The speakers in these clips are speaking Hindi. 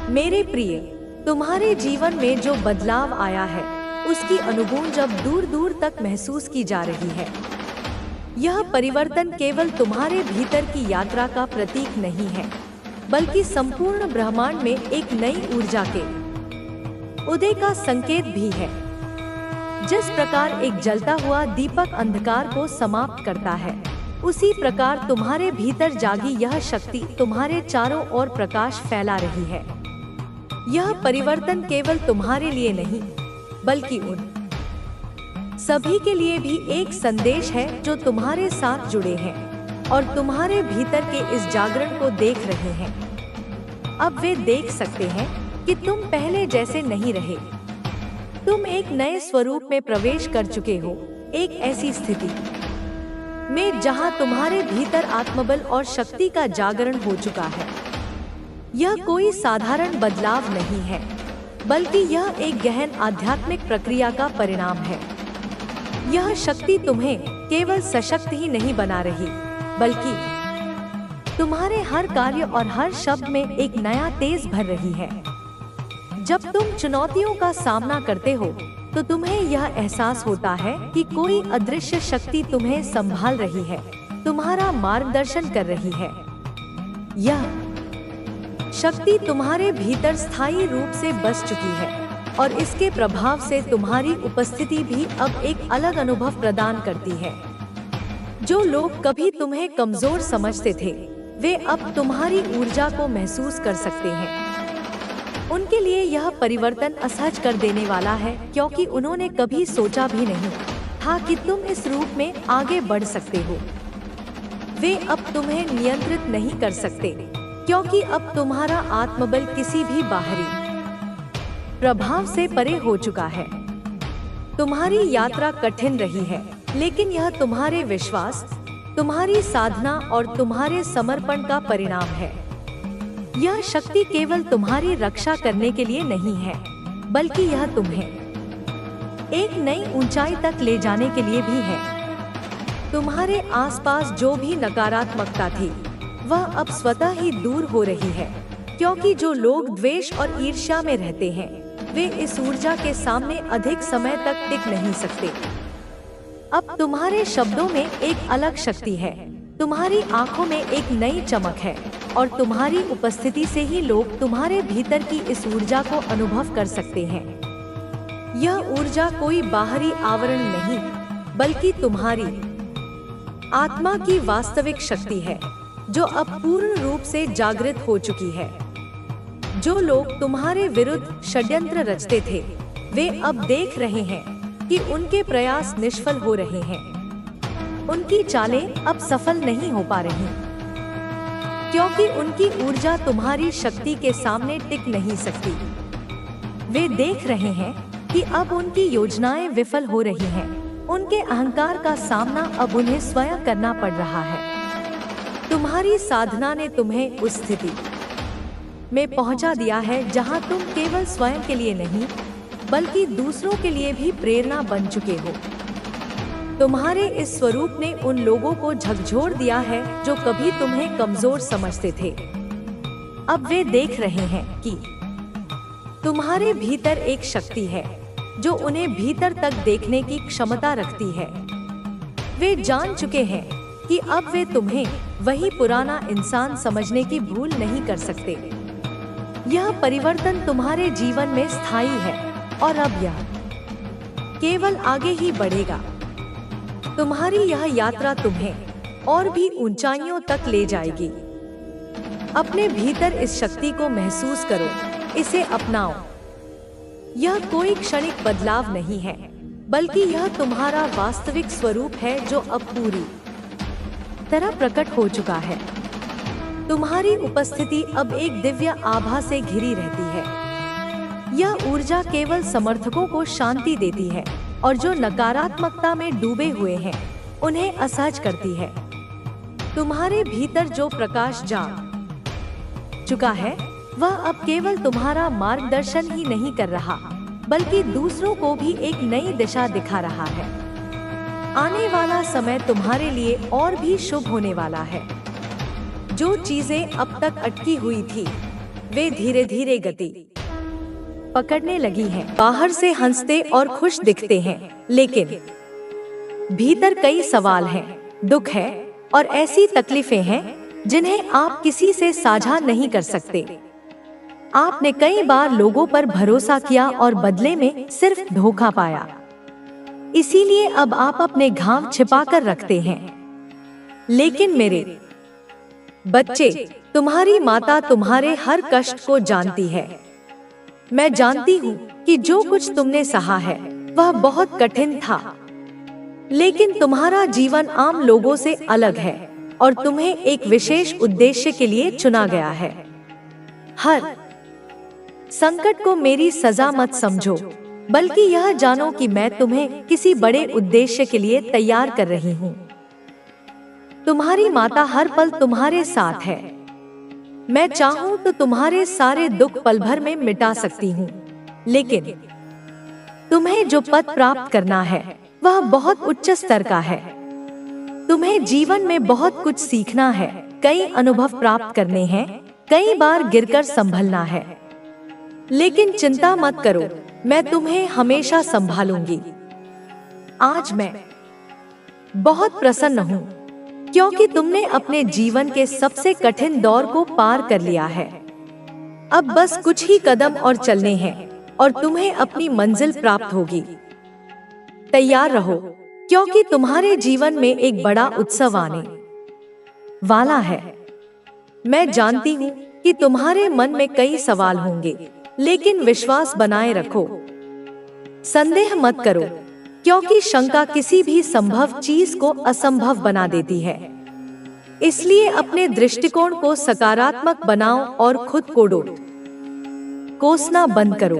मेरे प्रिय, तुम्हारे जीवन में जो बदलाव आया है उसकी अनुभूति अब दूर दूर तक महसूस की जा रही है। यह परिवर्तन केवल तुम्हारे भीतर की यात्रा का प्रतीक नहीं है, बल्कि संपूर्ण ब्रह्मांड में एक नई ऊर्जा के उदय का संकेत भी है। जिस प्रकार एक जलता हुआ दीपक अंधकार को समाप्त करता है, उसी प्रकार तुम्हारे भीतर जागी यह शक्ति तुम्हारे चारों ओर प्रकाश फैला रही है। यह परिवर्तन केवल तुम्हारे लिए नहीं, बल्कि उन सभी के लिए भी एक संदेश है जो तुम्हारे साथ जुड़े हैं और तुम्हारे भीतर के इस जागरण को देख रहे हैं। अब वे देख सकते हैं कि तुम पहले जैसे नहीं रहे। तुम एक नए स्वरूप में प्रवेश कर चुके हो, एक ऐसी स्थिति में जहां तुम्हारे भीतर आत्मबल और शक्ति का जागरण हो चुका है। यह कोई साधारण बदलाव नहीं है, बल्कि यह एक गहन आध्यात्मिक प्रक्रिया का परिणाम है। यह शक्ति तुम्हें केवल सशक्त ही नहीं बना रही, बल्कि तुम्हारे हर कार्य और हर शब्द में एक नया तेज भर रही है। जब तुम चुनौतियों का सामना करते हो, तो तुम्हें यह एहसास होता है कि कोई अदृश्य शक्ति तुम्हें संभाल रही है, तुम्हारा मार्गदर्शन कर रही है। यह शक्ति तुम्हारे भीतर स्थायी रूप से बस चुकी है और इसके प्रभाव से तुम्हारी उपस्थिति भी अब एक अलग अनुभव प्रदान करती है। जो लोग कभी तुम्हें कमजोर समझते थे, वे अब तुम्हारी ऊर्जा को महसूस कर सकते हैं। उनके लिए यह परिवर्तन असहज कर देने वाला है, क्योंकि उन्होंने कभी सोचा भी नहीं था कि तुम इस रूप में आगे बढ़ सकते हो। वे अब तुम्हें नियंत्रित नहीं कर सकते, क्योंकि अब तुम्हारा आत्मबल किसी भी बाहरी प्रभाव से परे हो चुका है। तुम्हारी यात्रा कठिन रही है, लेकिन यह तुम्हारे विश्वास, तुम्हारी साधना और तुम्हारे समर्पण का परिणाम है। यह शक्ति केवल तुम्हारी रक्षा करने के लिए नहीं है, बल्कि यह तुम्हें एक नई ऊंचाई तक ले जाने के लिए भी है। तुम्हारे आसपास जो भी नकारात्मकता थी, वह अब स्वतः ही दूर हो रही है, क्योंकि जो लोग द्वेष और ईर्ष्या में रहते हैं, वे इस ऊर्जा के सामने अधिक समय तक टिक नहीं सकते। अब तुम्हारे शब्दों में एक अलग शक्ति है, तुम्हारी आंखों में एक नई चमक है और तुम्हारी उपस्थिति से ही लोग तुम्हारे भीतर की इस ऊर्जा को अनुभव कर सकते हैं। यह ऊर्जा कोई बाहरी आवरण नहीं, बल्कि तुम्हारी आत्मा की वास्तविक शक्ति है, जो अब पूर्ण रूप से जागृत हो चुकी है। जो लोग तुम्हारे विरुद्ध षड्यंत्र रचते थे, वे अब देख रहे हैं कि उनके प्रयास निष्फल हो रहे हैं। उनकी चालें अब सफल नहीं हो पा रही, क्योंकि उनकी ऊर्जा तुम्हारी शक्ति के सामने टिक नहीं सकती। वे देख रहे हैं कि अब उनकी योजनाएं विफल हो रही हैं। उनके अहंकार का सामना अब उन्हें स्वयं करना पड़ रहा है। तुम्हारी साधना ने तुम्हें उस स्थिति में पहुंचा दिया है जहां तुम केवल स्वयं के लिए नहीं, बल्कि दूसरों के लिए भी प्रेरणा बन चुके हो। तुम्हारे इस स्वरूप ने उन लोगों को झकझोर दिया है जो कभी तुम्हें कमजोर समझते थे। अब वे देख रहे हैं कि तुम्हारे भीतर एक शक्ति है जो उन्हें भीतर तक देखने की क्षमता रखती है। वे जान चुके हैं कि अब वे तुम्हें वही पुराना इंसान समझने की भूल नहीं कर सकते। यह परिवर्तन तुम्हारे जीवन में स्थायी है और अब यह केवल आगे ही बढ़ेगा। तुम्हारी यह यात्रा तुम्हें और भी ऊंचाइयों तक ले जाएगी। अपने भीतर इस शक्ति को महसूस करो, इसे अपनाओ। यह कोई क्षणिक बदलाव नहीं है, बल्कि यह तुम्हारा वास्तविक स्वरूप है जो अब पूरी तरह प्रकट हो चुका है। तुम्हारी उपस्थिति अब एक दिव्य आभा से घिरी रहती है। यह ऊर्जा केवल समर्थकों को शांति देती है और जो नकारात्मकता में डूबे हुए हैं, उन्हें असहज करती है। तुम्हारे भीतर जो प्रकाश जाग चुका है, वह अब केवल तुम्हारा मार्गदर्शन ही नहीं कर रहा, बल्कि दूसरों को भी एक नई दिशा दिखा रहा है। आने वाला समय तुम्हारे लिए और भी शुभ होने वाला है। जो चीजें अब तक अटकी हुई थी, वे धीरे धीरे गति पकड़ने लगी हैं। बाहर से हंसते और खुश दिखते हैं, लेकिन भीतर कई सवाल हैं, दुख है और ऐसी तकलीफें हैं जिन्हें आप किसी से साझा नहीं कर सकते। आपने कई बार लोगों पर भरोसा किया और बदले में सिर्फ धोखा पाया। इसीलिए अब आप अपने घाव छिपाकर रखते हैं। लेकिन मेरे बच्चे, तुम्हारी माता तुम्हारे हर कष्ट को जानती है। मैं जानती हूँ कि जो कुछ तुमने सहा है वह बहुत कठिन था, लेकिन तुम्हारा जीवन आम लोगों से अलग है और तुम्हें एक विशेष उद्देश्य के लिए चुना गया है। हर संकट को मेरी सजा मत समझो, बल्कि यह जानो कि मैं तुम्हें किसी बड़े उद्देश्य के लिए तैयार कर रही हूँ। तुम्हारी माता हर पल तुम्हारे साथ है। मैं चाहूँ तो तुम्हारे सारे दुख पल भर में मिटा सकती हूँ, लेकिन तुम्हें जो पद प्राप्त करना है वह बहुत उच्च स्तर का है। तुम्हें जीवन में बहुत कुछ सीखना है, कई अनुभव प्राप्त करने हैं, कई बार गिरकर संभलना है। लेकिन चिंता मत करो, मैं तुम्हें हमेशा संभालूंगी। आज मैं बहुत प्रसन्न हूँ, क्योंकि तुमने अपने जीवन के सबसे कठिन दौर को पार कर लिया है। अब बस कुछ ही कदम और चलने हैं और तुम्हें अपनी मंजिल प्राप्त होगी। तैयार रहो, क्योंकि तुम्हारे जीवन में एक बड़ा उत्सव आने वाला है। मैं जानती हूँ कि तुम्हारे मन में कई सवाल होंगे, लेकिन विश्वास बनाए रखो। संदेह मत करो, क्योंकि शंका किसी भी संभव चीज को असंभव बना देती है। इसलिए अपने दृष्टिकोण को सकारात्मक बनाओ और खुद को कोसना बंद करो।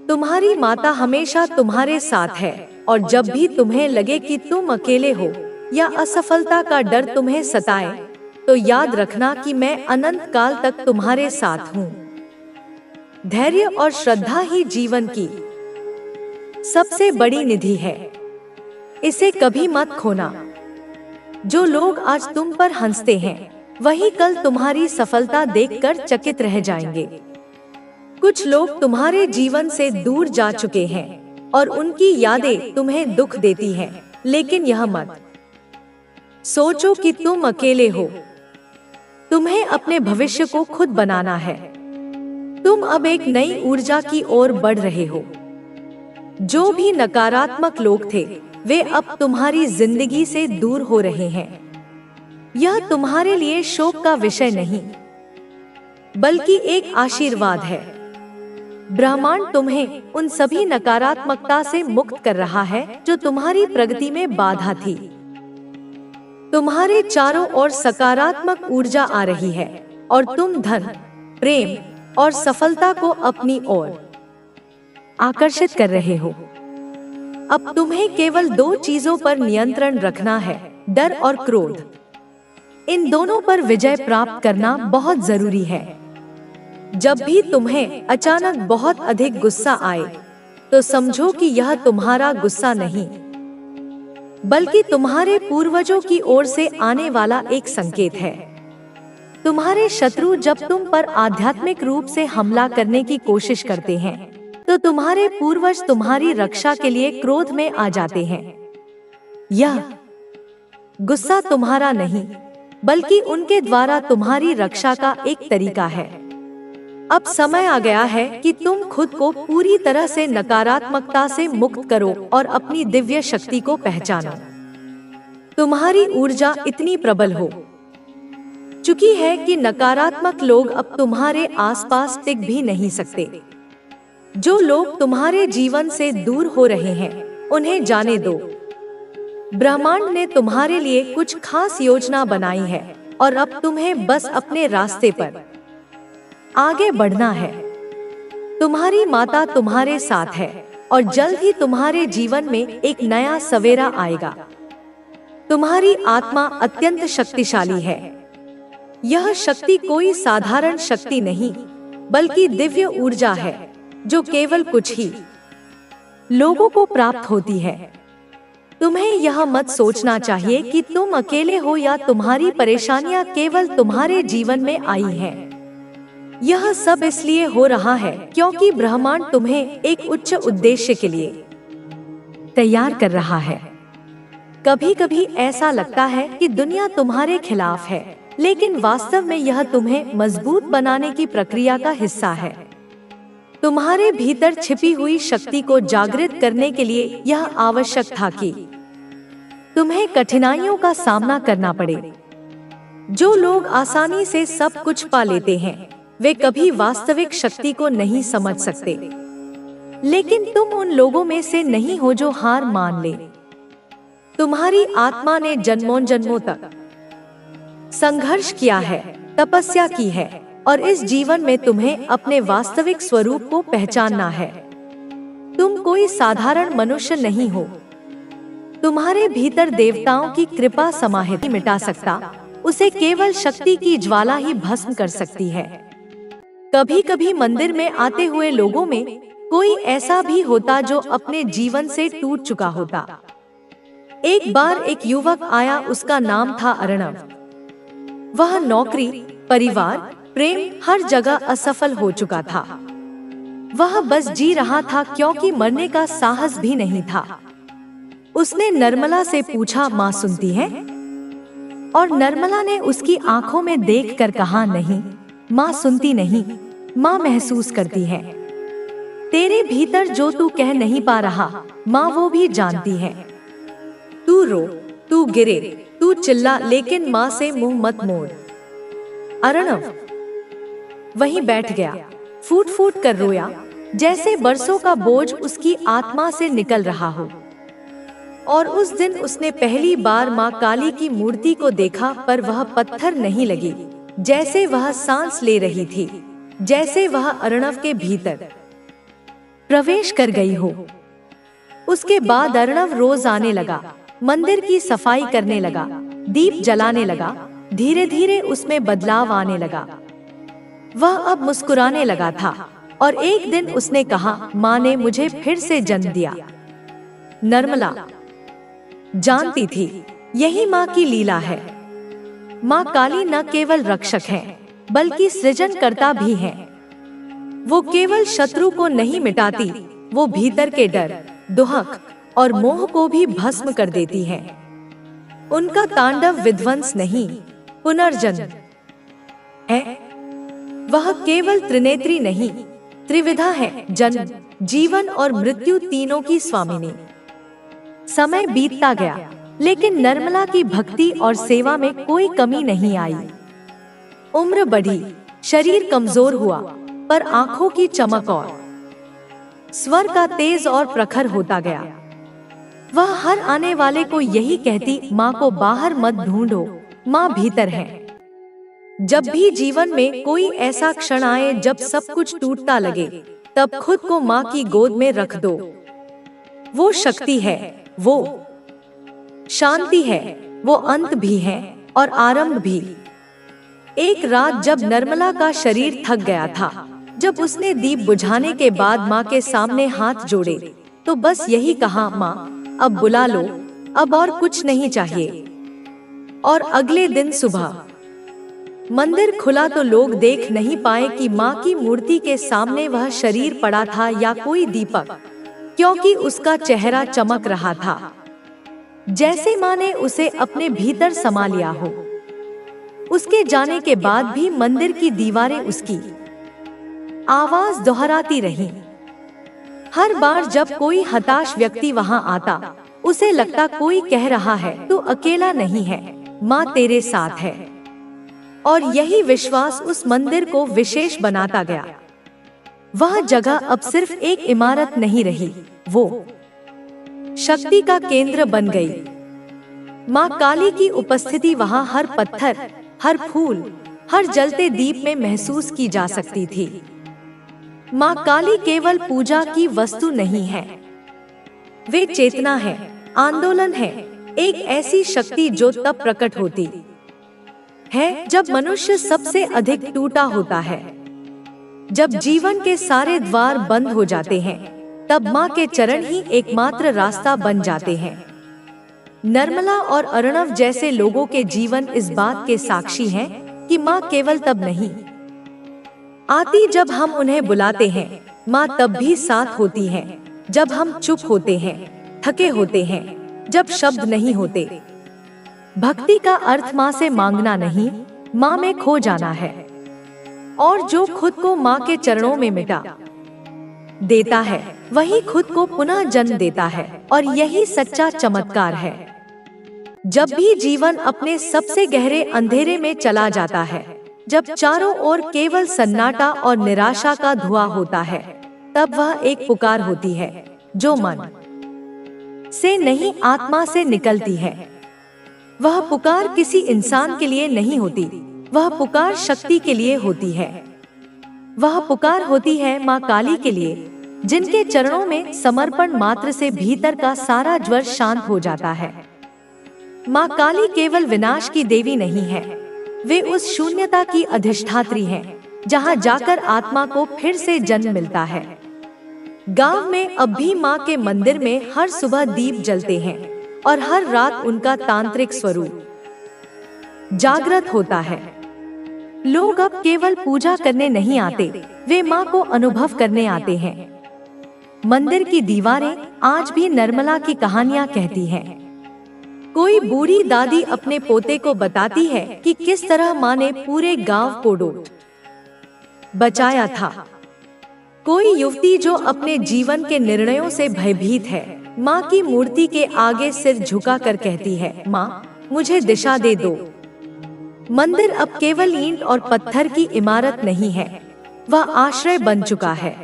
तुम्हारी माता हमेशा तुम्हारे साथ है, और जब भी तुम्हें लगे कि तुम अकेले हो या असफलता का डर तुम्हें सताए, तो याद रखना कि मैं अनंत काल तक तुम्हारे साथ हूँ। धैर्य और श्रद्धा ही जीवन की सबसे बड़ी निधि है। इसे कभी मत खोना। जो लोग आज तुम पर हंसते हैं, वही कल तुम्हारी सफलता देखकर चकित रह जाएंगे। कुछ लोग तुम्हारे जीवन से दूर जा चुके हैं और उनकी यादें तुम्हें दुख देती हैं, लेकिन यह मत सोचो कि तुम अकेले हो। तुम्हें अपने भविष्य को खुद बनाना है। तुम अब एक नई ऊर्जा की ओर बढ़ रहे हो। जो भी नकारात्मक लोग थे, वे अब तुम्हारी जिंदगी से दूर हो रहे हैं। यह तुम्हारे लिए शोक का विषय नहीं, बल्कि एक आशीर्वाद है। ब्रह्मांड तुम्हें उन सभी नकारात्मकता से मुक्त कर रहा है जो तुम्हारी प्रगति में बाधा थी। तुम्हारे चारों ओर सकारात्मक ऊर्जा आ रही है और तुम धन, प्रेम और सफलता को अपनी ओर आकर्षित कर रहे हो। अब तुम्हें केवल दो चीजों पर नियंत्रण रखना है, डर और क्रोध। इन दोनों पर विजय प्राप्त करना बहुत जरूरी है। जब भी तुम्हें अचानक बहुत अधिक गुस्सा आए, तो समझो कि यह तुम्हारा गुस्सा नहीं, बल्कि तुम्हारे पूर्वजों की ओर से आने वाला एक संकेत है। तुम्हारे शत्रु जब तुम पर आध्यात्मिक रूप से हमला करने की कोशिश करते हैं, तो तुम्हारे पूर्वज तुम्हारी रक्षा के लिए क्रोध में आ जाते हैं। यह गुस्सा तुम्हारा नहीं, बल्कि उनके द्वारा तुम्हारी रक्षा का एक तरीका है। अब समय आ गया है कि तुम खुद को पूरी तरह से नकारात्मकता से मुक्त करो और अपनी दिव्य शक्ति को पहचानो। तुम्हारी ऊर्जा इतनी प्रबल हो चुकी है कि नकारात्मक लोग अब तुम्हारे आसपास टिक भी नहीं सकते। जो लोग तुम्हारे जीवन से दूर हो रहे हैं, उन्हें जाने दो। ब्रह्मांड ने तुम्हारे लिए कुछ खास योजना बनाई है और अब तुम्हें बस अपने रास्ते पर आगे बढ़ना है। तुम्हारी माता तुम्हारे साथ है और जल्द ही तुम्हारे जीवन में एक नया सवेरा आएगा। तुम्हारी आत्मा अत्यंत शक्तिशाली है। यह शक्ति कोई साधारण शक्ति नहीं, बल्कि दिव्य ऊर्जा है जो केवल कुछ ही लोगों को प्राप्त होती है। तुम्हें यह मत सोचना चाहिए कि तुम अकेले हो या तुम्हारी परेशानियां केवल तुम्हारे जीवन में आई हैं। यह सब इसलिए हो रहा है क्योंकि ब्रह्मांड तुम्हें एक उच्च उद्देश्य के लिए तैयार कर रहा है। कभी कभी ऐसा लगता है कि दुनिया तुम्हारे खिलाफ है, लेकिन वास्तव में यह तुम्हें मजबूत बनाने की प्रक्रिया का हिस्सा है। तुम्हारे भीतर छिपी हुई शक्ति को जागृत करने के लिए यह आवश्यक था कि तुम्हें कठिनाइयों का सामना करना पड़े। जो लोग आसानी से सब कुछ पा लेते हैं, वे कभी वास्तविक शक्ति को नहीं समझ सकते। लेकिन तुम उन लोगों में से नहीं हो जो हार मान ले। तुम्हारी आत्मा ने जन्मों जन्मों तक संघर्ष किया है, तपस्या की है, और इस जीवन में तुम्हें अपने वास्तविक स्वरूप को पहचानना है। तुम कोई साधारण मनुष्य नहीं हो। तुम्हारे भीतर देवताओं की कृपा समाहित मिटा सकता, उसे केवल शक्ति की ज्वाला ही भस्म कर सकती है। कभी कभी मंदिर में आते हुए लोगों में कोई ऐसा भी होता जो अपने जीवन से टूट चुका होता। एक बार एक युवक आया, उसका नाम था अर्णव। वह नौकरी, परिवार, प्रेम हर जगह असफल हो चुका था। वह बस जी रहा था क्योंकि मरने का साहस भी नहीं था। उसने निर्मला से पूछा, माँ सुनती है? और निर्मला ने उसकी आंखों में देखकर कहा, नहीं माँ सुनती नहीं, माँ महसूस करती है। तेरे भीतर जो तू कह नहीं पा रहा, माँ वो भी जानती है। तू रो, तू गिरे, तू चिल्ला, लेकिन माँ से मुंह मत मोड़। अर्णव वहीं बैठ गया, फूट फूट कर रोया, जैसे बरसों का बोझ उसकी आत्मा से निकल रहा हो। और उस दिन उसने पहली बार माँ काली की मूर्ति को देखा, पर वह पत्थर नहीं लगी, जैसे वह सांस ले रही थी, जैसे वह अर्णव के भीतर प्रवेश कर गई हो। उसके बाद अर्णव रोज आने लगा, मंदिर की सफाई करने लगा, दीप जलाने लगा। धीरे धीरे उसमें बदलाव आने लगा। वह अब मुस्कुराने लगा था, और एक दिन उसने कहा, माँ ने मुझे फिर से जन्म दिया। निर्मला जानती थी यही माँ की लीला है। माँ काली न केवल रक्षक है, बल्कि सृजनकर्ता भी है। वो केवल शत्रु को नहीं मिटाती, वो भीतर के डर, दुहक और मोह को भी भस्म कर देती है। उनका तांडव विध्वंस नहीं, पुनर्जन्म है। वह केवल त्रिनेत्री नहीं, त्रिविधा है, जन्म, जीवन और मृत्यु तीनों की स्वामिनी। समय बीतता गया, लेकिन निर्मला की भक्ति और सेवा में कोई कमी नहीं आई। उम्र बढ़ी, शरीर कमजोर हुआ, पर आंखों की चमक और स्वर का तेज और प्रखर होता गया। वह हर आने वाले को यही कहती, माँ को बाहर मत ढूंढो, माँ भीतर है। जब भी जीवन में कोई ऐसा क्षण आए जब सब कुछ टूटता लगे, तब खुद को माँ की गोद में रख दो। वो शक्ति है, वो शांति है, वो अंत भी है और आरंभ भी। एक रात जब निर्मला का शरीर थक गया था, जब उसने दीप बुझाने के बाद माँ के सामने हाथ जोड़े, तो बस यही कहा, माँ अब बुला लो, अब और कुछ नहीं चाहिए। और अगले दिन सुबह मंदिर खुला तो लोग देख नहीं पाए कि माँ की मूर्ति के सामने वह शरीर पड़ा था या कोई दीपक, क्योंकि उसका चेहरा चमक रहा था, जैसे माँ ने उसे अपने भीतर समा लिया हो। उसके जाने के बाद भी मंदिर की दीवारें उसकी आवाज दोहराती रहीं। हर बार जब कोई हताश व्यक्ति वहां आता, उसे लगता कोई कह रहा है, तू अकेला नहीं है, माँ तेरे साथ है। और यही विश्वास उस मंदिर को विशेष बनाता गया। वह जगह अब सिर्फ एक इमारत नहीं रही, वो शक्ति का केंद्र बन गई। माँ काली की उपस्थिति वहां हर पत्थर, हर फूल, हर जलते दीप में महसूस की जा सकती थी। माँ काली केवल पूजा की वस्तु नहीं है, वे चेतना है, आंदोलन है, एक ऐसी शक्ति जो तब प्रकट होती है जब मनुष्य सबसे अधिक टूटा होता है, जब जीवन के सारे द्वार बंद हो जाते हैं, तब माँ के चरण ही एकमात्र रास्ता बन जाते हैं। निर्मला और अर्णव जैसे लोगों के जीवन इस बात के साक्षी हैं कि माँ केवल तब नहीं आती जब हम उन्हें बुलाते हैं, माँ तब भी साथ होती हैं। जब हम चुप होते हैं, थके होते हैं, जब शब्द नहीं होते। भक्ति का अर्थ माँ से मांगना नहीं, माँ में खो जाना है। और जो खुद को माँ के चरणों में मिटा देता है, वही खुद को पुनः जन्म देता है। और यही सच्चा चमत्कार है। जब भी जीवन अपने सबसे गहरे अंधेरे में चला जाता है, जब चारों ओर केवल सन्नाटा और निराशा का धुआं होता है, तब वह एक पुकार होती है जो मन से नहीं, आत्मा से निकलती है। वह पुकार किसी इंसान के लिए नहीं होती, वह पुकार शक्ति के लिए होती है। वह पुकार होती है माँ काली के लिए, जिनके चरणों में समर्पण मात्र से भीतर का सारा ज्वर शांत हो जाता है। माँ काली केवल विनाश की देवी नहीं है, वे उस शून्यता की अधिष्ठात्री हैं, जहाँ जाकर आत्मा को फिर से जन्म मिलता है। गांव में अब भी माँ के मंदिर में हर सुबह दीप जलते हैं और हर रात उनका तांत्रिक स्वरूप जागृत होता है। लोग अब केवल पूजा करने नहीं आते, वे माँ को अनुभव करने आते हैं। मंदिर की दीवारें आज भी निर्मला की कहानियाँ कहती हैं। कोई बूढ़ी दादी अपने पोते को बताती है कि किस तरह माँ ने पूरे गांव को डूब बचाया था। कोई युवती जो अपने जीवन के निर्णयों से भयभीत है, माँ की मूर्ति के आगे सिर झुकाकर कहती है, माँ मुझे दिशा दे दो। मंदिर अब केवल ईंट और पत्थर की इमारत नहीं है, वह आश्रय बन चुका है।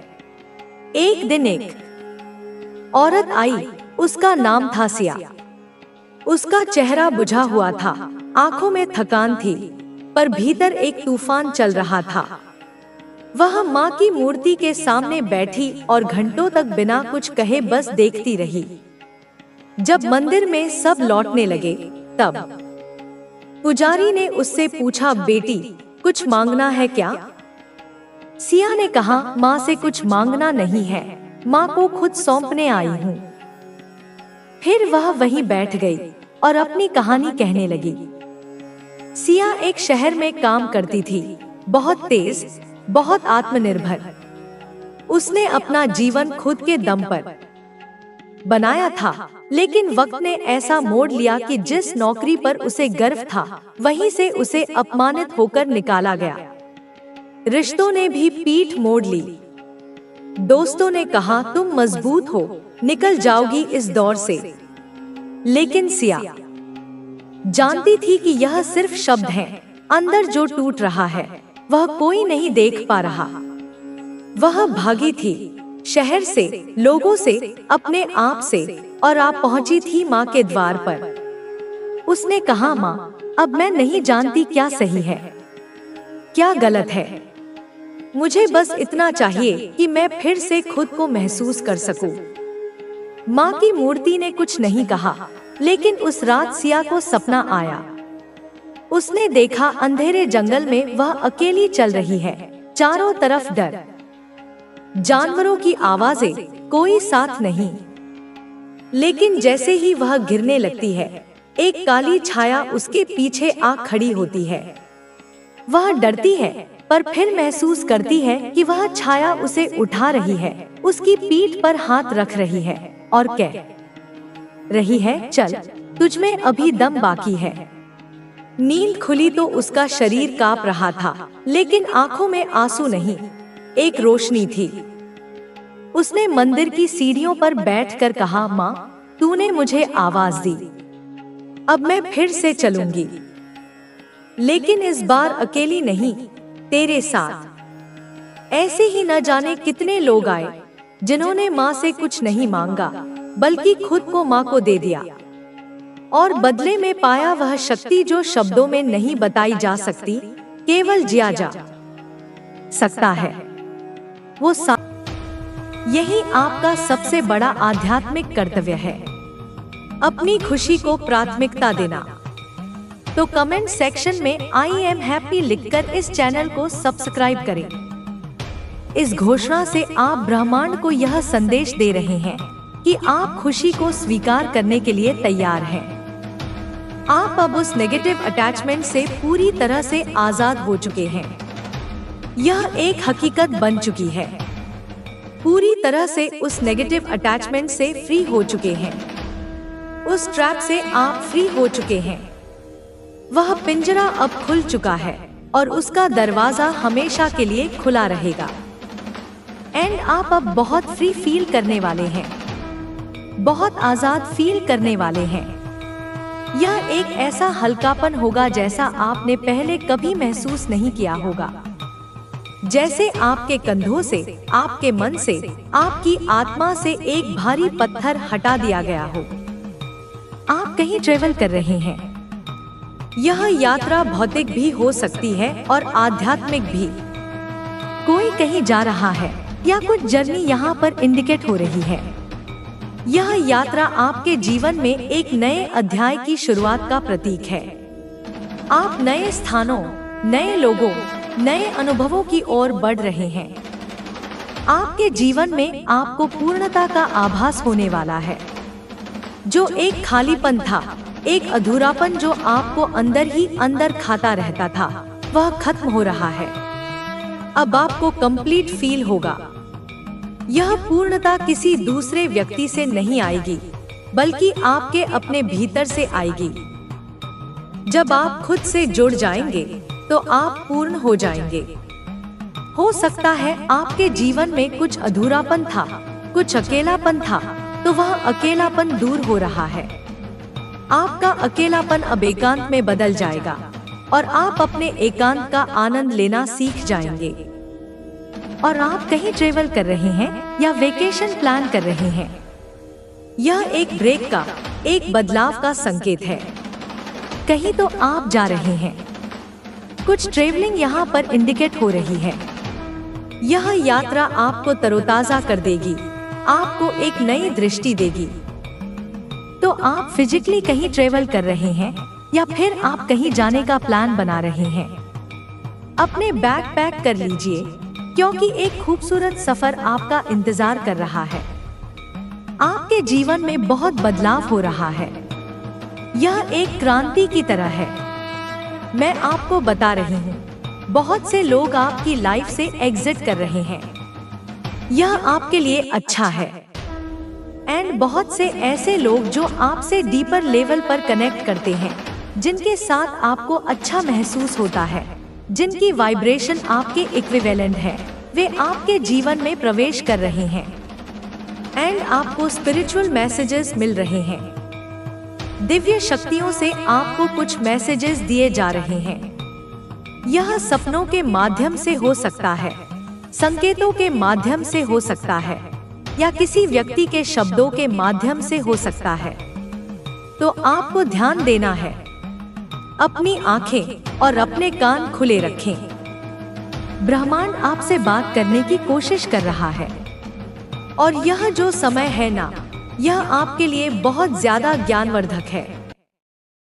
एक दिन एक औरत आई, उसका नाम था सिया। उसका चेहरा बुझा हुआ था, आंखों में थकान थी, पर भीतर एक तूफान चल रहा था। वह माँ की मूर्ति के सामने बैठी और घंटों तक बिना कुछ कहे बस देखती रही। जब मंदिर में सब लौटने लगे, तब पुजारी ने उससे पूछा, बेटी कुछ मांगना है क्या? सिया ने कहा, माँ से कुछ मांगना नहीं है, माँ को खुद सौंपने आई हूँ। फिर वह वहीं बैठ गई और अपनी कहानी कहने लगी। सिया एक शहर में काम करती थी, बहुत तेज, बहुत आत्मनिर्भर। उसने अपना जीवन खुद के दम पर बनाया था, लेकिन वक्त ने ऐसा मोड़ लिया कि जिस नौकरी पर उसे गर्व था, वहीं से उसे अपमानित होकर निकाला गया। रिश्तों ने भी पीठ मोड़ ली। दोस्तों ने कहा, तुम मजबूत हो, निकल जाओगी इस दौर से। लेकिन सिया जानती थी कि यह सिर्फ शब्द हैं, अंदर जो टूट रहा है वह कोई नहीं देख पा रहा। वह भागी थी, शहर से, लोगों से, अपने आप से, और आप पहुंची थी माँ के द्वार पर। उसने कहा, माँ अब मैं नहीं जानती क्या सही है, क्या गलत है। मुझे बस इतना चाहिए कि मैं फिर से खुद को महसूस कर सकूं। माँ की मूर्ति ने कुछ नहीं कहा, लेकिन उस रात सिया को सपना आया। उसने देखा अंधेरे जंगल में वह अकेली चल रही है, चारों तरफ डर, जानवरों की आवाजें, कोई साथ नहीं। लेकिन जैसे ही वह गिरने लगती है, एक काली छाया उसके पीछे आ खड़ी होती है। वह डरती है, पर फिर महसूस करती है कि वह छाया उसे उठा रही है, उसकी पीठ पर हाथ रख रही है और कह रही है, चल, तुझमें अभी दम बाकी है। नींद खुली तो उसका शरीर कांप रहा था, लेकिन आंखों में आंसू नहीं, एक रोशनी थी। उसने मंदिर की सीढ़ियों पर बैठकर कहा, माँ तूने मुझे आवाज दी, अब मैं फिर से चलूंगी, लेकिन इस बार अकेली नहीं, तेरे साथ। ऐसे ही न जाने कितने लोग आए, जिन्होंने माँ से कुछ नहीं मांगा, बल्कि खुद को माँ को दे दिया, और बदले में पाया वह शक्ति जो शब्दों में नहीं बताई जा सकती, केवल जिया जा सकता है। वो यही आपका सबसे बड़ा आध्यात्मिक कर्तव्य है, अपनी खुशी को प्राथमिकता देना। तो कमेंट सेक्शन में आई एम हैप्पी लिखकर इस चैनल को सब्सक्राइब करें। इस घोषणा से आप ब्रह्मांड को यह संदेश दे रहे हैं कि आप खुशी को स्वीकार करने के लिए तैयार हैं। आप अब उस नेगेटिव अटैचमेंट से पूरी तरह से आजाद हो चुके हैं। यह एक हकीकत बन चुकी है। पूरी तरह से उस नेगेटिव अटैचमेंट से फ्री हो चुके हैं। उस ट्रैप से आप फ्री हो चुके हैं। वह पिंजरा अब खुल चुका है और उसका दरवाजा हमेशा के लिए खुला रहेगा। एंड आप अब बहुत फ्री फील करने वाले हैं, बहुत आजाद फील करने वाले हैं। यह एक ऐसा हल्कापन होगा जैसा आपने पहले कभी महसूस नहीं किया होगा। जैसे आपके कंधों से, आपके मन से, आपकी आत्मा से एक भारी पत्थर हटा दिया गया हो। आप कहीं ट्रेवल कर रहे हैं। यह यात्रा भौतिक भी हो सकती है और आध्यात्मिक भी। कोई कहीं जा रहा है या कुछ जर्नी यहाँ पर इंडिकेट हो रही है। यह यात्रा आपके जीवन में एक नए अध्याय की शुरुआत का प्रतीक है। आप नए स्थानों, नए लोगों, नए अनुभवों की ओर बढ़ रहे हैं। आपके जीवन में आपको पूर्णता का आभास होने वाला है। जो एक खालीपन था, एक अधूरापन जो आपको अंदर ही अंदर खाता रहता था, वह खत्म हो रहा है। अब आपको कंप्लीट फील होगा। यह पूर्णता किसी दूसरे व्यक्ति से नहीं आएगी, बल्कि आपके अपने भीतर से आएगी। जब आप खुद से जुड़ जाएंगे, तो आप पूर्ण हो जाएंगे। हो सकता है आपके जीवन में कुछ अधूरापन था, कुछ अकेलापन था, तो वह अकेलापन दूर हो रहा है। आपका अकेलापन अब एकांत में बदल जाएगा और आप अपने एकांत का आनंद लेना सीख जाएंगे। और आप कहीं ट्रेवल कर रहे हैं या वेकेशन प्लान कर रहे हैं। यह एक ब्रेक का, एक बदलाव का संकेत है। कहीं तो आप जा रहे हैं। कुछ ट्रेवलिंग यहाँ पर इंडिकेट हो रही है। यह यात्रा आपको तरोताजा कर देगी, आपको एक नई दृष्टि देगी। तो आप फिजिकली कहीं ट्रेवल कर रहे हैं या फिर आप कहीं जाने का प्लान बना रहे हैं। अपने बैग पैक कर लीजिए, क्योंकि एक खूबसूरत सफर आपका इंतजार कर रहा है। आपके जीवन में बहुत बदलाव हो रहा है। यह एक क्रांति की तरह है। मैं आपको बता रही हूँ, बहुत से लोग आपकी लाइफ से एग्जिट कर रहे हैं। यह आपके लिए अच्छा है। एंड बहुत से ऐसे लोग जो आपसे डीपर लेवल पर कनेक्ट करते हैं, जिनके साथ आपको अच्छा महसूस होता है, जिनकी वाइब्रेशन आपके इक्विवेलेंट है, वे आपके जीवन में प्रवेश कर रहे हैं। एंड आपको स्पिरिचुअल मैसेजेस मिल रहे हैं। दिव्य शक्तियों से आपको कुछ मैसेजेस दिए जा रहे हैं। यह सपनों के माध्यम से हो सकता है, संकेतों के माध्यम से हो सकता है, या किसी व्यक्ति के शब्दों के माध्यम से हो सकता है। तो आपको ध्यान देना है। अपनी आंखें और अपने कान खुले रखें। ब्रह्मांड आपसे बात करने की कोशिश कर रहा है। और यह जो समय है ना, यह आपके लिए बहुत ज्यादा ज्ञानवर्धक है।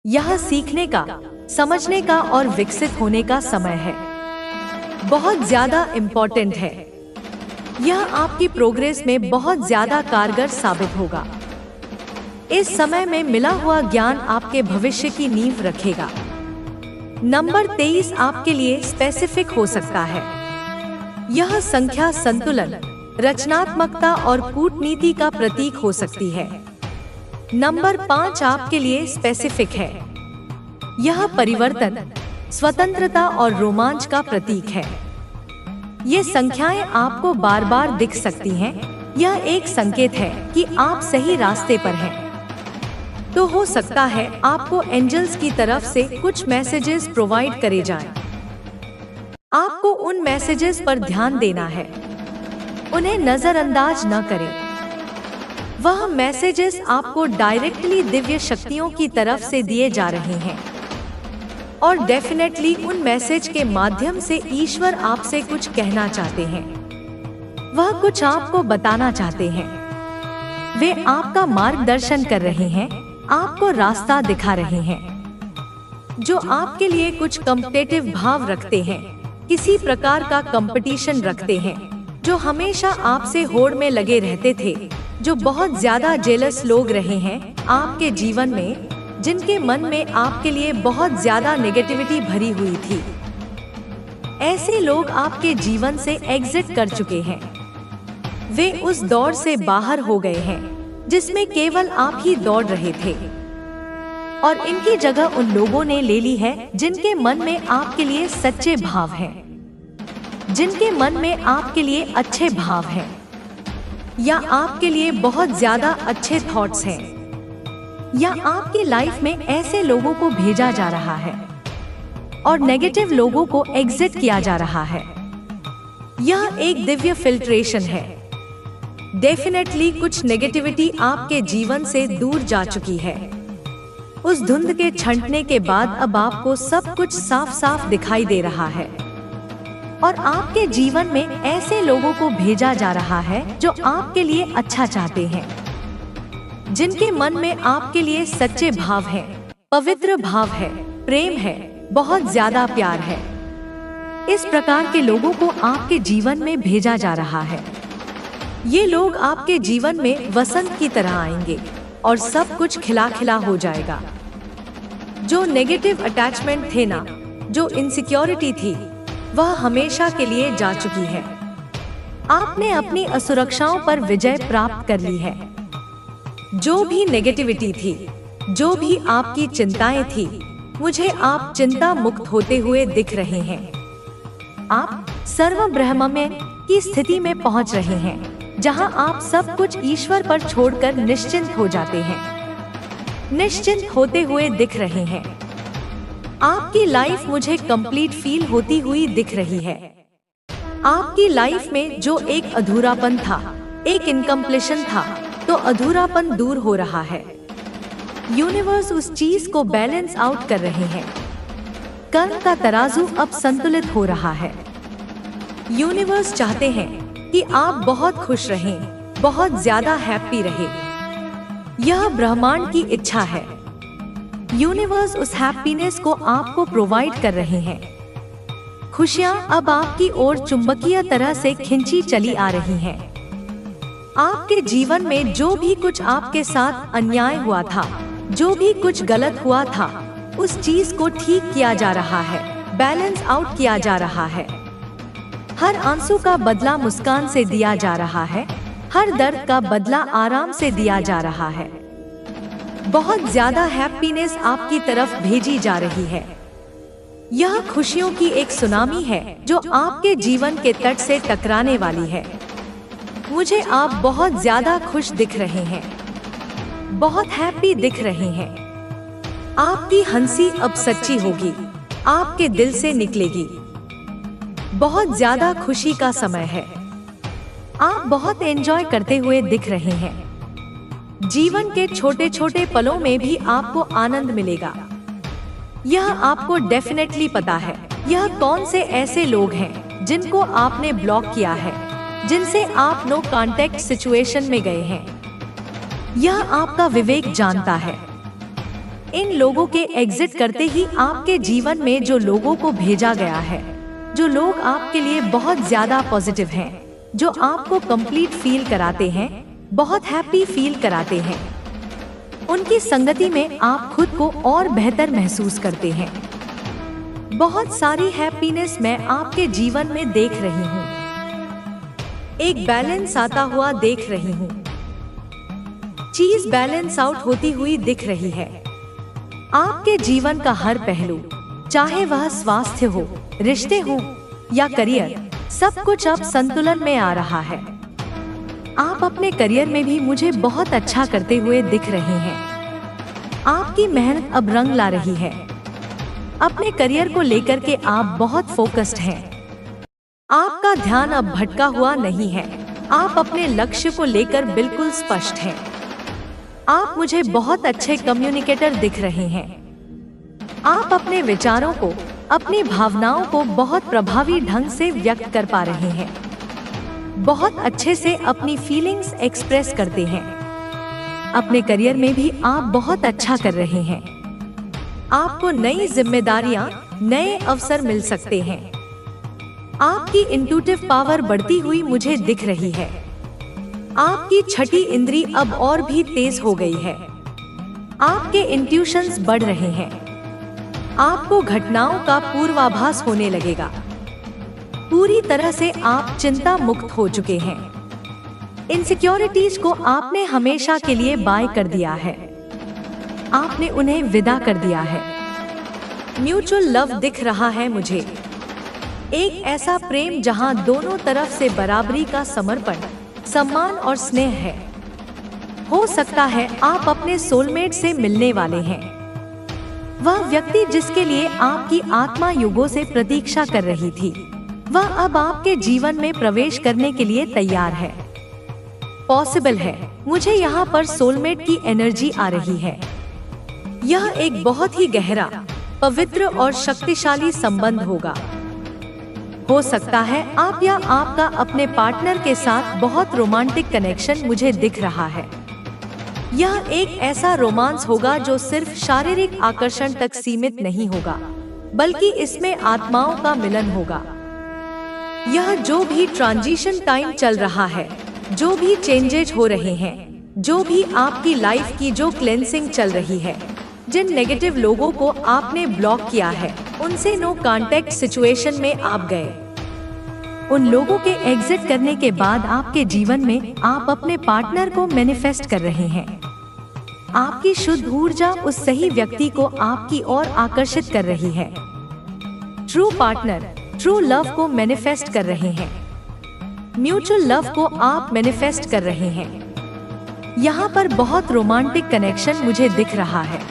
यह सीखने का, समझने का और विकसित होने का समय है। बहुत ज्यादा इम्पोर्टेंट है। यह आपकी प्रोग्रेस में बहुत ज्यादा कारगर साबित होगा। इस समय में मिला हुआ ज्ञान आपके भविष्य की नींव रखेगा। नंबर 23 आपके लिए स्पेसिफिक हो सकता है। यह संख्या संतुलन, रचनात्मकता और कूटनीति का प्रतीक हो सकती है। नंबर 5 आपके लिए स्पेसिफिक है। यह परिवर्तन, स्वतंत्रता और रोमांच का प्रतीक है। ये संख्याएं आपको बार बार दिख सकती हैं। यह एक संकेत है कि आप सही रास्ते पर हैं। तो हो सकता है आपको एंजल्स की तरफ से कुछ मैसेजेस प्रोवाइड करे जाएं। आपको उन मैसेजेस पर ध्यान देना है, उन्हें नजरअंदाज न करें। वह मैसेजेस आपको डायरेक्टली दिव्य शक्तियों की तरफ से दिए जा रहे हैं। और डेफिनेटली उन मैसेज के माध्यम से ईश्वर आपसे कुछ कहना चाहते हैं। वह कुछ आपको बताना चाहते हैं। वे आपका मार्गदर्शन कर रहे हैं, आपको रास्ता दिखा रहे हैं। जो आपके लिए कुछ कॉम्पिटिटिव भाव रखते हैं, किसी प्रकार का कंपटीशन रखते हैं, जो हमेशा आपसे होड़ में लगे रहते थे, जो बहुत ज्यादा जेलस लोग रहे हैं आपके जीवन में, जिनके मन में आपके लिए बहुत ज्यादा नेगेटिविटी भरी हुई थी। ऐसे लोग आपके जीवन से एग्जिट कर चुके हैं। वे उस दौर से बाहर हो गए हैं जिसमें केवल आप ही दौड़ रहे थे, और इनकी जगह उन लोगों ने ले ली है जिनके मन में आपके लिए सच्चे भाव हैं, जिनके मन में आपके लिए अच्छे भाव हैं, या आपके लिए बहुत ज्यादा अच्छे थॉट्स हैं, या आपकी लाइफ में ऐसे लोगों को भेजा जा रहा है और नेगेटिव लोगों को एग्जिट किया जा रहा है। यह एक दिव्य फिल्ट्रेशन है। डेफिनेटली कुछ नेगेटिविटी आपके जीवन से दूर जा चुकी है। उस धुंध के छंटने के बाद अब आपको सब कुछ साफ साफ दिखाई दे रहा है, और आपके जीवन में ऐसे लोगों को भेजा जा रहा है जो आपके लिए अच्छा चाहते हैं, जिनके मन में आपके लिए सच्चे भाव हैं, पवित्र भाव है, प्रेम है, बहुत ज्यादा प्यार है। इस प्रकार के लोगों को आपके जीवन में भेजा जा रहा है। ये लोग आपके जीवन में वसंत की तरह आएंगे और सब कुछ खिला खिला हो जाएगा। जो नेगेटिव अटैचमेंट थे ना, जो इनसिक्योरिटी थी, वह हमेशा के लिए जा चुकी है। आपने अपनी असुरक्षाओं पर विजय प्राप्त कर ली है। जो भी नेगेटिविटी थी, जो भी आपकी चिंताएं थी, मुझे आप चिंता मुक्त होते हुए दिख रहे हैं। आप सर्व ब्रह्ममय की स्थिति में पहुंच रहे हैं, जहां आप सब कुछ ईश्वर पर छोड़कर निश्चिंत हो जाते हैं, निश्चिंत होते हुए दिख रहे हैं। आपकी लाइफ मुझे कंप्लीट फील होती हुई दिख रही है। आपकी लाइफ में जो एक अधूरापन था, एक इनकम्प्लीशन था, तो अधूरापन दूर हो रहा है। यूनिवर्स उस चीज को बैलेंस आउट कर रहे हैं। कर्म का तराजू अब संतुलित हो रहा है। यूनिवर्स चाहते हैं कि आप बहुत खुश रहें, बहुत ज्यादा हैप्पी रहे। यह ब्रह्मांड की इच्छा है। यूनिवर्स उस हैप्पीनेस को आपको प्रोवाइड कर रहे हैं। खुशियाँ अब आपकी ओर चुंबकीय तरह से खिंची चली आ रही हैं। आपके जीवन में जो भी कुछ आपके साथ अन्याय हुआ था, जो भी कुछ गलत हुआ था, उस चीज को ठीक किया जा रहा है, बैलेंस आउट किया जा रहा है। हर आंसू का बदला मुस्कान से दिया जा रहा है, हर दर्द का बदला आराम से दिया जा रहा है। बहुत ज्यादा हैप्पीनेस आपकी तरफ भेजी जा रही है। यह खुशियों की एक सुनामी है जो आपके जीवन के तट से टकराने वाली है। मुझे आप बहुत ज्यादा खुश दिख रहे हैं, बहुत हैप्पी दिख रहे हैं। आपकी हंसी अब सच्ची होगी, आपके दिल से निकलेगी। बहुत ज्यादा खुशी का समय है। आप बहुत एंजॉय करते हुए दिख रहे हैं। जीवन के छोटे छोटे पलों में भी आपको आनंद मिलेगा। यह आपको डेफिनेटली पता है। यह कौन से ऐसे लोग हैं जिनको आपने ब्लॉक किया है, जिनसे आप नो कांटेक्ट सिचुएशन में गए हैं। यह आपका विवेक जानता है। इन लोगों के एग्जिट करते ही आपके जीवन में जो लोगों को भेजा गया है, जो लोग आपके लिए बहुत ज्यादा पॉजिटिव हैं, जो आपको कंप्लीट फील कराते हैं, बहुत हैप्पी फील कराते हैं, उनकी संगति में आप खुद को और बेहतर महसूस करते हैं। बहुत सारी हैप्पीनेस मैं आपके जीवन में देख रही हूँ। एक बैलेंस आता हुआ देख रही हूँ। चीज बैलेंस आउट होती हुई दिख रही है। आपके जीवन का हर पहलू, चाहे वह स्वास्थ्य हो, रिश्ते हो या करियर, सब कुछ अब संतुलन में आ रहा है। आप अपने करियर में भी मुझे बहुत अच्छा करते हुए दिख रहे हैं। आपकी मेहनत अब रंग ला रही है। अपने करियर को लेकर के आप बहुत फोकस्ड हैं। आपका ध्यान अब भटका हुआ नहीं है। आप अपने लक्ष्य को लेकर बिल्कुल स्पष्ट हैं। आप मुझे बहुत अच्छे कम्युनिकेटर दिख रहे हैं। आप अपने विचारों को, अपनी भावनाओं को बहुत प्रभावी ढंग से व्यक्त कर पा रहे हैं। बहुत अच्छे से अपनी फीलिंग्स एक्सप्रेस करते हैं। अपने करियर में भी आप बहुत अच्छा कर रहे हैं। आपको नई जिम्मेदारियां, नए अवसर मिल सकते हैं। आपकी इंट्यूटिव पावर बढ़ती हुई मुझे दिख रही है। आपकी छठी इंद्री अब और भी तेज हो गई है। आपके इंट्यूशंस बढ़ रहे हैं। आपको घटनाओं का पूर्वाभास होने लगेगा। पूरी तरह से आप चिंता मुक्त हो चुके हैं। इनसिक्योरिटीज को आपने हमेशा के लिए बाय कर दिया है, आपने उन्हें विदा कर दिया है। म्यूचुअल लव दिख रहा है मुझे, एक ऐसा प्रेम जहां दोनों तरफ से बराबरी का समर्पण, सम्मान और स्नेह है। हो सकता है आप अपने सोलमेट से मिलने वाले हैं, वह व्यक्ति जिसके लिए आपकी आत्मा युगों से प्रतीक्षा कर रही थी, वह अब आपके जीवन में प्रवेश करने के लिए तैयार है। पॉसिबल है, मुझे यहाँ पर सोलमेट की एनर्जी आ रही है। यह एक बहुत ही गहरा, पवित्र और शक्तिशाली संबंध होगा। हो सकता है आप या आपका अपने पार्टनर के साथ बहुत रोमांटिक कनेक्शन मुझे दिख रहा है। यह एक ऐसा रोमांस होगा जो सिर्फ शारीरिक आकर्षण तक सीमित नहीं होगा, बल्कि इसमें आत्माओं का मिलन होगा। यह जो भी ट्रांजिशन टाइम चल रहा है, जो भी चेंजेज हो रहे हैं, जो भी आपकी लाइफ की जो क्लेंसिंग चल रही है, जिन नेगेटिव लोगों को आपने ब्लॉक किया है, उनसे नो कांटेक्ट सिचुएशन में आप गए। उन लोगों के एग्जिट करने के बाद आपके जीवन में आप अपने पार्टनर को मैनिफेस्ट कर रहे हैं। आपकी शुद्ध ऊर्जा उस सही व्यक्ति को आपकी ओर आकर्षित कर रही है। ट्रू पार्टनर, ट्रू लव को मैनिफेस्ट कर रहे हैं। म्यूचुअल लव को आप मैनिफेस्ट कर रहे हैं। यहाँ पर बहुत रोमांटिक कनेक्शन मुझे दिख रहा है।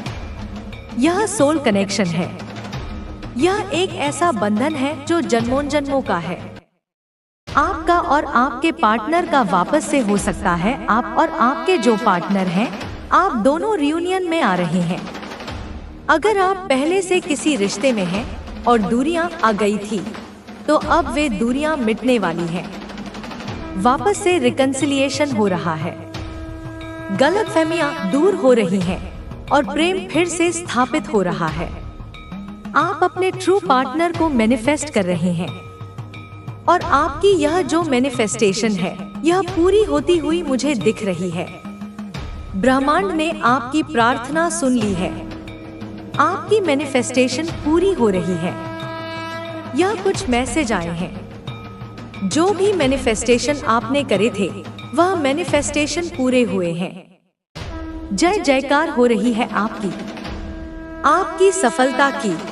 यह सोल कनेक्शन है। यह एक ऐसा बंधन है जो जन्मों जन्मों का है। आपका और आपके पार्टनर का वापस से हो सकता है। आप और आपके जो पार्टनर हैं, आप दोनों रियूनियन में आ रहे हैं। अगर आप पहले से किसी रिश्ते में हैं और दूरियां आ गई थी, तो अब वे दूरियां मिटने वाली हैं। वापस से रिकंसिलिएशन हो रहा है। गलतफहमियां दूर हो रही हैं और प्रेम फिर से स्थापित हो रहा है। आप अपने ट्रू पार्टनर को मैनिफेस्ट कर रहे हैं और आपकी यह जो मैनिफेस्टेशन है, यह पूरी होती हुई मुझे दिख रही है। ब्रह्मांड ने आपकी प्रार्थना सुन ली है। आपकी मैनिफेस्टेशन पूरी हो रही है। यह कुछ मैसेज आए हैं। जो भी मैनिफेस्टेशन आपने करे थे, वह मैनिफेस्टेशन पूरे हुए हैं। जय जयकार हो रही है आपकी सफलता की।